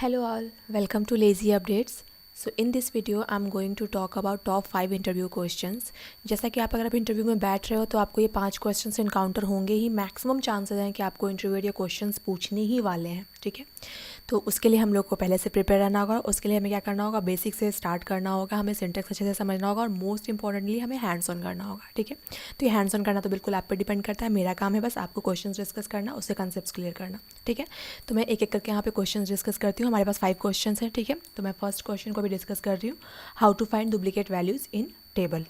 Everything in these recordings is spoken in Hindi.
Hello all, welcome to Lazy Updates. So in this video I'm going to talk about top 5 interview questions. जैसा कि आप अगर आप इंटरव्यू में बैठ रहे हो तो आपको ये 5 क्वेश्चंस इनकाउंटर होंगे ही. मैक्सिमम चांसेस हैं कि आपको इंटरव्यू ये क्वेश्चंस पूछने ही वाले हैं. ठीक है, तो उसके लिए हम लोग को पहले से प्रिपेयर रहना होगा. उसके लिए हमें क्या करना होगा, बेसिक से स्टार्ट करना होगा, हमें सिंटेक्स अच्छे से समझना होगा और मोस्ट इंपॉर्टेंटली हमें हैंड्स ऑन करना होगा. ठीक है, तो ये हैंड्स ऑन करना तो बिल्कुल आप पर डिपेंड करता है. मेरा काम है बस आपको क्वेश्चन डिस्कस करना, उससे कॉन्सेप्ट्स क्लियर करना. ठीक है, तो मैं एक एक करके यहाँ पे क्वेश्चन डिस्कस करती हूँ. हमारे पास 5 क्वेश्चन हैं. ठीक है, तो मैं फर्स्ट क्वेश्चन को भी डिस्कस कर रही हूँ, how to find duplicate values in table.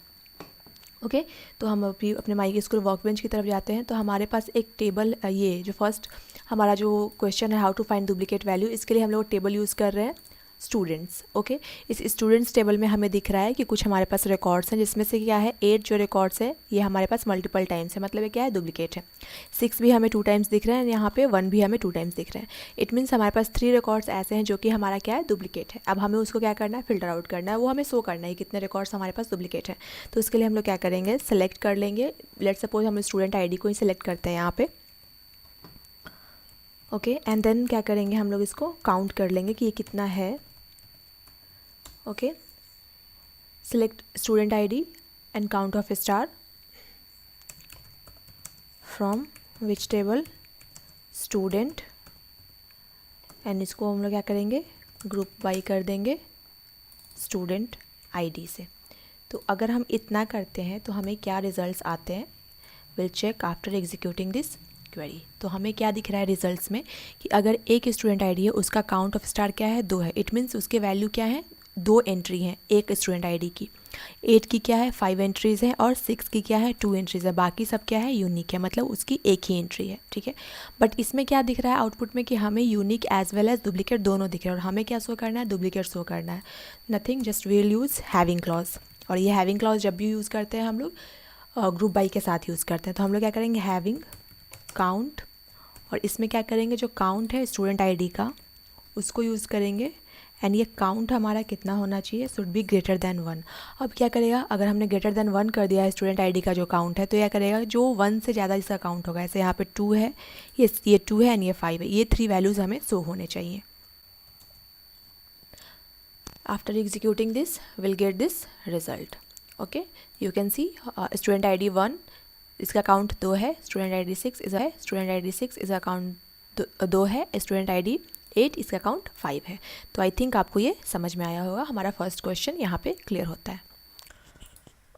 Okay, तो हम अभी अपने माई स्कूल वर्क बेंच की तरफ जाते हैं. तो हमारे पास एक टेबल, ये जो फर्स्ट हमारा जो क्वेश्चन है how to find duplicate value, इसके लिए हम लोग टेबल यूज़ कर रहे हैं स्टूडेंट्स. ओके, इस स्टूडेंट्स टेबल में हमें दिख रहा है कि कुछ हमारे पास रिकॉर्ड्स हैं, जिसमें से क्या है 8 जो रिकॉर्ड्स है ये हमारे पास मल्टीपल टाइम्स है, मतलब ये क्या है, डुप्लीकेट है. 6 भी हमें 2 टाइम्स दिख रहे हैं, यहाँ पे 1 भी हमें 2 टाइम्स दिख रहे हैं. इट मीन्स हमारे पास 3 रिकॉर्ड्स ऐसे हैं जो कि हमारा क्या है, डुप्लीकेट है. अब हमें उसको क्या करना है, फिल्टर आउट करना है, वो हमें शो करना है कितने रिकॉर्ड्स हमारे पास डुप्लीकेट हैं. तो उसके लिए हम लोग क्या करेंगे, सेलेक्ट कर लेंगे. लेट्स सपोज हम स्टूडेंट आई को ही सेलेक्ट करते हैं यहाँ पे. ओके, एंड देन क्या करेंगे, हम लोग इसको काउंट कर लेंगे कि ये कितना है. Okay, select student ID and count of star from which table, student, and इसको हम लोग क्या करेंगे, ग्रुप बाई कर देंगे स्टूडेंट आईडी से. तो अगर हम इतना करते हैं तो हमें क्या रिजल्ट्स आते हैं, we'll check after executing this query. तो हमें क्या दिख रहा है रिजल्ट्स में कि अगर एक स्टूडेंट आईडी है उसका काउंट ऑफ स्टार क्या है, 2 है. इट मीन्स उसके वैल्यू क्या है, 2 एंट्री हैं एक स्टूडेंट आईडी की. 8 की क्या है, 5 एंट्रीज़ हैं, और 6 की क्या है, 2 एंट्रीज़ है. बाकी सब क्या है, यूनिक है, मतलब उसकी एक ही एंट्री है. ठीक है, बट इसमें क्या दिख रहा है आउटपुट में कि हमें unique as well as duplicate दोनों दिख रहे हैं. और हमें क्या शो करना है, डुप्लीकेट शो करना है. Nothing, just we'll use having clause. और ये हैविंग क्लॉज जब भी यूज़ करते हैं हम लोग ग्रुप बाई के साथ यूज़ करते हैं. तो हम लोग क्या करेंगे, हैविंग काउंट, और इसमें क्या करेंगे, जो काउंट है स्टूडेंट आईडी का उसको यूज़ करेंगे. एंड ये काउंट हमारा कितना होना चाहिए, शुड बी ग्रेटर देन 1. अब क्या करेगा, अगर हमने ग्रेटर देन 1 कर दिया है स्टूडेंट आईडी का जो काउंट है, तो क्या करेगा, जो 1 से ज़्यादा इसका काउंट होगा. ऐसे यहाँ पे 2 है, ये 2 है एंड ये 5 है, ये 3 वैल्यूज़ हमें शो होने चाहिए. After executing this will get this result. Okay, you can C student ID 1 इसका काउंट 2 है, स्टूडेंट आईडी 6 इसका काउंट 2 है, स्टूडेंट आईडी 8 इसका काउंट 5 है. तो आई थिंक आपको ये समझ में आया होगा. हमारा फर्स्ट क्वेश्चन यहाँ पे क्लियर होता है.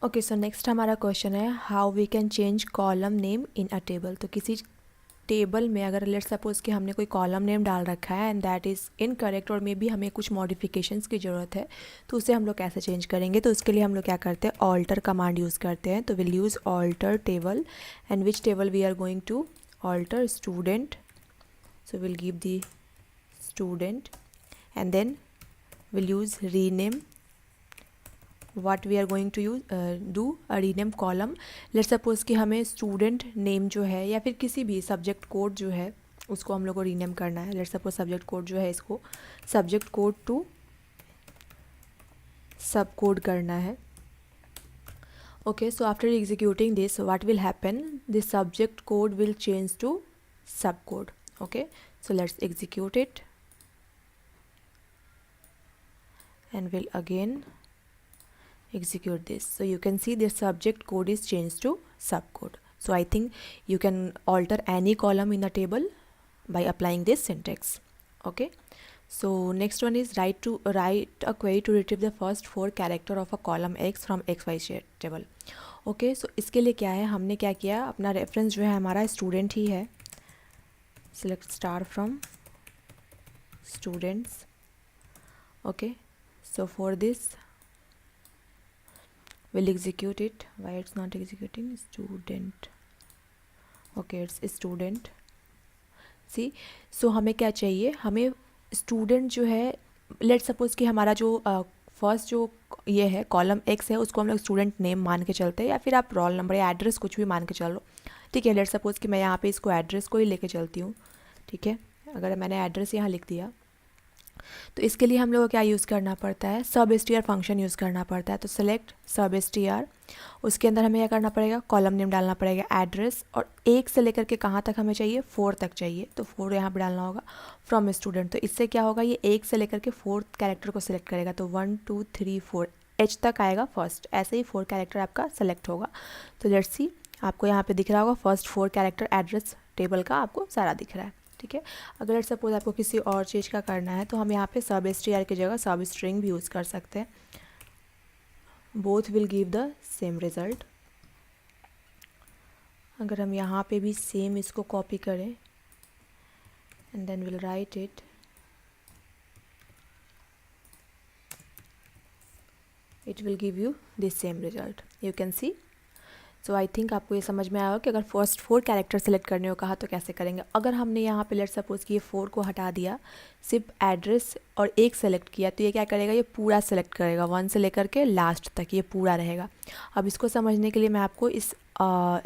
ओके, सो नेक्स्ट हमारा क्वेश्चन है, how we can change column name in a table. तो किसी टेबल में अगर लेट्स सपोज कि हमने कोई कॉलम नेम डाल रखा है एंड दैट इज़ इनकरेक्ट, और मे बी हमें कुछ मॉडिफिकेशंस की ज़रूरत है, तो उसे हम लोग कैसे चेंज करेंगे. तो उसके लिए हम लोग क्या करते हैं, ऑल्टर कमांड यूज़ करते हैं. तो we'll use alter table, and which table we are going to alter, student. So we'll give the student, and then we'll use rename. what we are going to use do a rename column. let's suppose कि हमें student name जो है या फिर किसी भी सब्जेक्ट कोड जो है उसको हम लोग को रीनेम करना है. let's suppose सब्जेक्ट कोड जो है इसको सब्जेक्ट कोड टू सब कोड करना है. okay, so after executing this what will happen, this subject code will change to sub code. okay, so let's execute it and we'll again execute this. so you can see the subject code is changed to subcode. so I think you can alter any column in the table by applying this syntax. okay, so next one is write a query to retrieve the first 4 character of a column x from xy table. okay, so इसके लिए क्या है, हमने क्या किया, अपना रेफरेंस जो है हमारा स्टूडेंट ही है. select star from students. okay, so for this we'll execute it. why it's not executing, student. okay, it's student. see, so हमें क्या चाहिए, हमें स्टूडेंट जो है, लेट सपोज कि हमारा जो फर्स्ट जो ये है कॉलम एक्स है उसको हम लोग स्टूडेंट नेम मान के चलते हैं, या फिर आप रोल नंबर या एड्रेस कुछ भी मान के चलो. ठीक है, लेट सपोज कि मैं यहाँ पे इसको एड्रेस को ही लेके चलती हूँ. ठीक है, अगर मैंने एड्रेस यहाँ लिख दिया तो इसके लिए हम लोग को क्या यूज़ करना पड़ता है, सब str फंक्शन यूज़ करना पड़ता है। तो सेलेक्ट सब str, उसके अंदर हमें क्या करना पड़ेगा, कॉलम नेम डालना पड़ेगा, एड्रेस, और 1 से लेकर के कहाँ तक हमें चाहिए, 4 तक चाहिए, तो 4 यहाँ पे डालना होगा, फ्रॉम स्टूडेंट। तो इससे क्या होगा, ये 1 से लेकर के 4 कैरेक्टर को सिलेक्ट करेगा। तो 1 2 3 4 H तक आएगा फर्स्ट, ऐसे ही 4 कैरेक्टर आपका सेलेक्ट होगा। तो लेट्स सी, आपको यहाँ पे दिख रहा होगा फर्स्ट 4 कैरेक्टर एड्रेस टेबल का आपको सारा दिख रहा है, ठीक है। अगर सपोज आपको किसी और चीज़ का करना है तो हम यहाँ पे सब str की जगह सब स्ट्रिंग भी यूज़ कर सकते हैं। Both we'll give the same result. अगर हम यहाँ पे भी सेम इसको कॉपी करें and then we'll write it, it will give you this same result, you can see. So I think आपको ये समझ में आया हो कि अगर फर्स्ट 4 कैरेक्टर सेलेक्ट करने को कहा तो कैसे करेंगे। अगर हमने यहाँ पे लेट सपोज कि ये 4 को हटा दिया, सिर्फ एड्रेस और 1 सेलेक्ट किया, तो ये क्या करेगा, ये पूरा सेलेक्ट करेगा 1 से लेकर के लास्ट तक, ये पूरा रहेगा। अब इसको समझने के लिए मैं आपको इस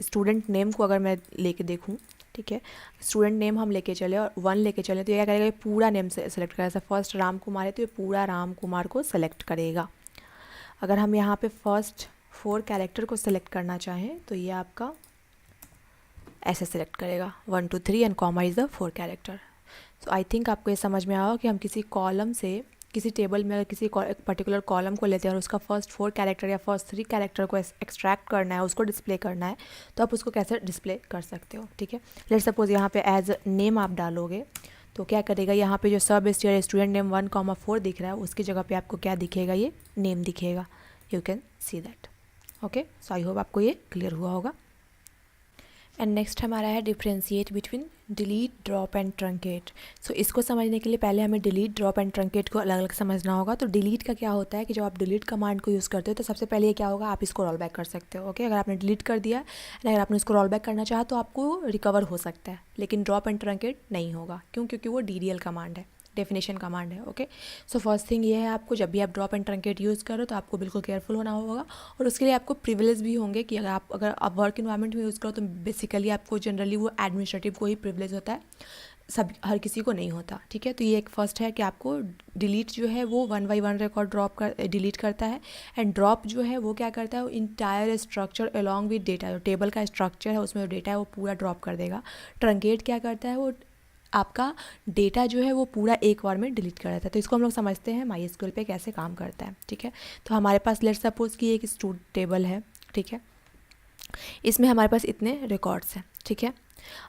स्टूडेंट नेम को अगर मैं लेके देखूँ, ठीक है, स्टूडेंट नेम हम लेके चले और 1 लेके चले, तो ये क्या करेगा, ये पूरा नेम से सेलेक्ट करेगा। जैसे फर्स्ट राम कुमार है तो ये पूरा राम कुमार को सेलेक्ट करेगा। अगर हम यहाँ पे फर्स्ट 4 कैरेक्टर को सेलेक्ट करना चाहें तो ये आपका ऐसे सेलेक्ट करेगा 1 2 3 and comma is the 4 character. So I think आपको ये समझ में आया कि हम किसी कॉलम से, किसी टेबल में अगर किसी एक पर्टिकुलर कॉलम को लेते हैं और उसका फर्स्ट 4 कैरेक्टर या फर्स्ट 3 कैरेक्टर को एक्सट्रैक्ट करना है, उसको डिस्प्ले करना है, तो आप उसको कैसे डिस्प्ले कर सकते हो, ठीक है। लेट्स सपोज यहाँ पे एज नेम आप डालोगे तो क्या करेगा, यहाँ पे जो सब str स्टूडेंट नेम 1,4 दिख रहा है उसकी जगह पे आपको क्या दिखेगा, ये नेम दिखेगा। You can see that. Okay, so I hope आपको ये क्लियर हुआ होगा। एंड नेक्स्ट हमारा है differentiate between delete, drop and truncate. So इसको समझने के लिए पहले हमें डिलीट, ड्रॉप एंड ट्रंकेट को अलग अलग समझना होगा। तो डिलीट का क्या होता है कि जब आप डिलीट कमांड को यूज़ करते हो तो सबसे पहले ये क्या होगा, आप इसको रोल बैक कर सकते हो। ओके, अगर आपने डिलीट कर दिया एंड अगर आपने इसको रोल बैक करना चाहा तो आपको रिकवर हो सकता है, लेकिन ड्रॉप एंड ट्रंकेट नहीं होगा। क्यों? क्योंकि वो DDL कमांड है, डेफिनेशन कमांड है। ओके, सो फर्स्ट थिंग ये है, आपको जब भी आप ड्रॉप एंड ट्रंकेट यूज़ करो तो आपको बिल्कुल केयरफुल होना होगा, और उसके लिए आपको प्रिविलेज भी होंगे कि अगर आप वर्क इन्वायरमेंट में यूज़ करो तो बेसिकली आपको जनरली वो एडमिनिस्ट्रेटिव को ही प्रिविलेज होता है, सब हर किसी को नहीं होता, ठीक है। तो ये एक फर्स्ट है कि आपको डिलीट जो है वो 1 by 1 रिकॉर्ड डिलीट करता है, एंड ड्रॉप जो है वो क्या करता है, वो entire structure along with data, जो टेबल का स्ट्रक्चर है उसमें जो डेटा है वो पूरा ड्रॉप कर देगा। ट्रंकेट क्या करता है, वो आपका डेटा जो है वो पूरा एक बार में डिलीट कर देता है। तो इसको हम लोग समझते हैं MySQL पे कैसे काम करता है, ठीक है। तो हमारे पास लेट्स सपोज कि एक स्टूडेंट टेबल है, ठीक है, इसमें हमारे पास इतने रिकॉर्ड्स हैं, ठीक है।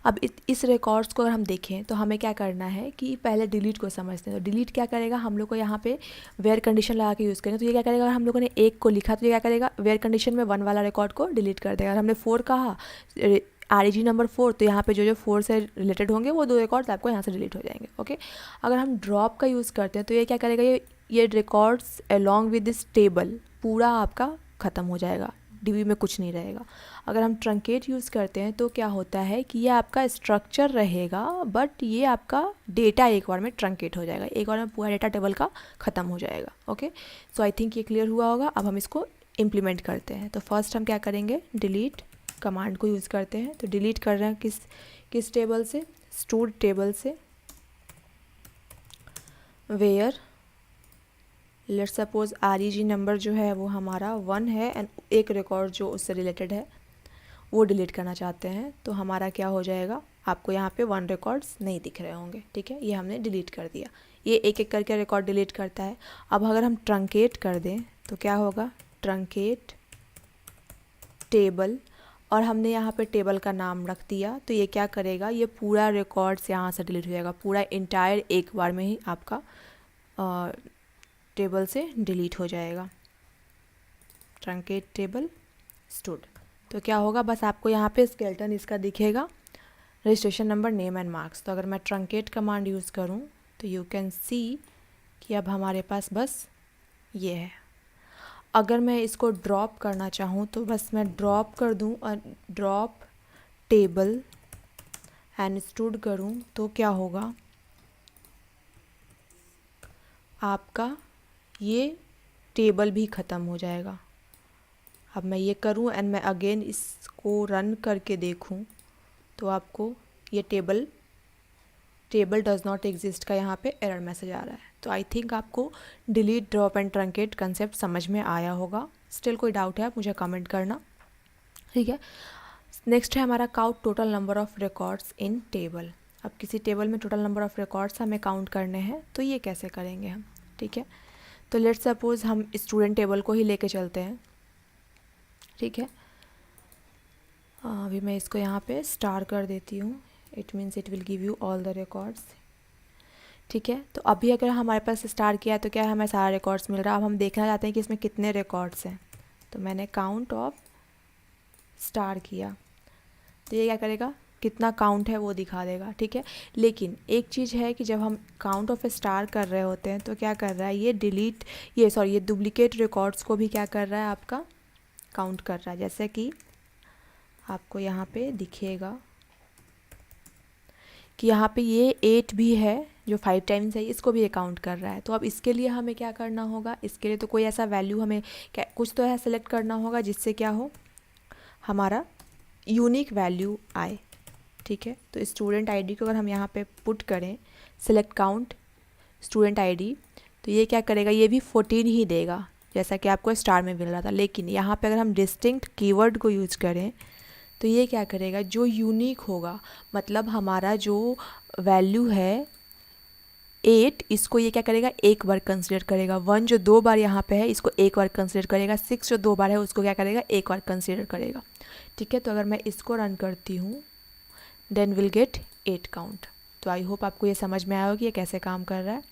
अब इस रिकॉर्ड्स को अगर हम देखें तो हमें क्या करना है कि पहले डिलीट को समझते हैं। तो डिलीट क्या करेगा, हम लोग को यहाँ पे वेयर कंडीशन लगा के यूज़ करेंगे। तो ये क्या करेगा, अगर हम लोगों ने 1 को लिखा तो ये क्या करेगा, वेयर कंडीशन में 1 वाला रिकॉर्ड को डिलीट कर देगा। अगर हमने 4 कहा, REG नंबर 4, तो यहाँ पे जो 4 से रिलेटेड होंगे वो 2 रिकॉर्ड्स आपको यहाँ से डिलीट हो जाएंगे। ओके, अगर हम ड्रॉप का यूज़ करते हैं तो ये क्या करेगा, ये records along with this table पूरा आपका ख़त्म हो जाएगा, DB में कुछ नहीं रहेगा। अगर हम ट्रंकेट यूज़ करते हैं तो क्या होता है कि ये आपका स्ट्रक्चर रहेगा, बट ये आपका डेटा एक बार में ट्रंकेट हो जाएगा, एक बार में पूरा डेटा टेबल का ख़त्म हो जाएगा। ओके, सो आई थिंक ये क्लियर हुआ होगा। अब हम इसको इम्प्लीमेंट करते हैं। तो फर्स्ट हम क्या करेंगे, डिलीट कमांड को यूज़ करते हैं। तो डिलीट कर रहे हैं किस टेबल से, स्टूड टेबल से, where let's suppose REG number जो है वो हमारा 1 है एंड एक रिकॉर्ड जो उससे रिलेटेड है वो डिलीट करना चाहते हैं। तो हमारा क्या हो जाएगा, आपको यहाँ पे 1 रिकॉर्ड्स नहीं दिख रहे होंगे, ठीक है, ये हमने डिलीट कर दिया। ये एक एक करके रिकॉर्ड डिलीट करता है। अब अगर हम ट्रंकेट कर दें तो क्या होगा, ट्रंकेट टेबल, और हमने यहाँ पे टेबल का नाम रख दिया, तो ये क्या करेगा, ये पूरा रिकॉर्ड्स यहाँ से डिलीट हो जाएगा, पूरा इंटायर एक बार में ही आपका टेबल से डिलीट हो जाएगा। ट्रंकेट टेबल स्टूड, तो क्या होगा, बस आपको यहाँ पे स्केलेटन इसका दिखेगा, registration number, name and marks. तो अगर मैं ट्रंकेट कमांड यूज़ करूँ तो यू कैन सी कि अब हमारे पास बस ये है। अगर मैं इसको ड्रॉप करना चाहूँ तो बस मैं ड्रॉप कर दूँ और ड्रॉप टेबल एंड स्टूड करूँ तो क्या होगा, आपका ये टेबल भी ख़त्म हो जाएगा। अब मैं ये करूँ एंड मैं अगेन इसको रन करके देखूँ तो आपको ये टेबल डज़ नॉट एग्जिस्ट का यहाँ पे एरर मैसेज आ रहा है। तो आई थिंक आपको delete, drop and truncate concept समझ में आया होगा। स्टिल कोई डाउट है आप मुझे कमेंट करना, ठीक है। नेक्स्ट है हमारा count total number of records in table. अब किसी टेबल में टोटल नंबर ऑफ़ रिकॉर्ड्स हमें काउंट करने हैं, तो ये कैसे करेंगे हम, ठीक है। तो लेट्स सपोज हम स्टूडेंट टेबल को ही लेके चलते हैं, ठीक है। अभी मैं इसको यहाँ पे स्टार कर देती हूँ, it means it will give you all the records, ठीक है। तो अभी अगर हमारे पास स्टार किया है तो क्या है, हमें सारा रिकॉर्ड्स मिल रहा है। अब हम देखना चाहते हैं कि इसमें कितने रिकॉर्ड्स हैं, तो मैंने काउंट ऑफ स्टार किया, तो ये क्या करेगा, कितना काउंट है वो दिखा देगा, ठीक है। लेकिन एक चीज़ है कि जब हम काउंट ऑफ स्टार कर रहे होते हैं तो क्या कर रहा है, ये डुप्लीकेट रिकॉर्ड्स को भी क्या कर रहा है, आपका काउंट कर रहा है। जैसे कि आपको यहाँ पे दिखेगा कि यहाँ पे ये 8 भी है जो 5 टाइम्स है, इसको भी ये काउंट कर रहा है। तो अब इसके लिए हमें क्या करना होगा, इसके लिए तो कोई ऐसा वैल्यू हमें क्या कुछ तो है सेलेक्ट करना होगा जिससे क्या हो, हमारा यूनिक वैल्यू आए, ठीक है। तो स्टूडेंट आईडी को अगर हम यहाँ पे पुट करें, सेलेक्ट काउंट स्टूडेंट आईडी, तो ये क्या करेगा, ये भी 14 ही देगा जैसा कि आपको स्टार में मिल रहा था। लेकिन यहाँ पे अगर हम डिस्टिंक्ट कीवर्ड को यूज करें तो ये क्या करेगा, जो यूनिक होगा, मतलब हमारा जो वैल्यू है 8, इसको ये क्या करेगा, एक बार कंसिडर करेगा। 1 जो 2 बार यहाँ पे है इसको एक बार कंसिडर करेगा। 6 जो 2 बार है उसको क्या करेगा, एक बार कंसिडर करेगा, ठीक है। तो अगर मैं इसको रन करती हूँ देन विल गेट 8 काउंट। तो आई होप आपको ये समझ में आया होगा कि ये कैसे काम कर रहा है।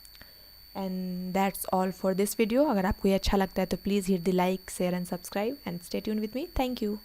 And that's all for this video. अगर आपको ये अच्छा लगता है तो please hit the like, share and subscribe and stay tuned with me. Thank you.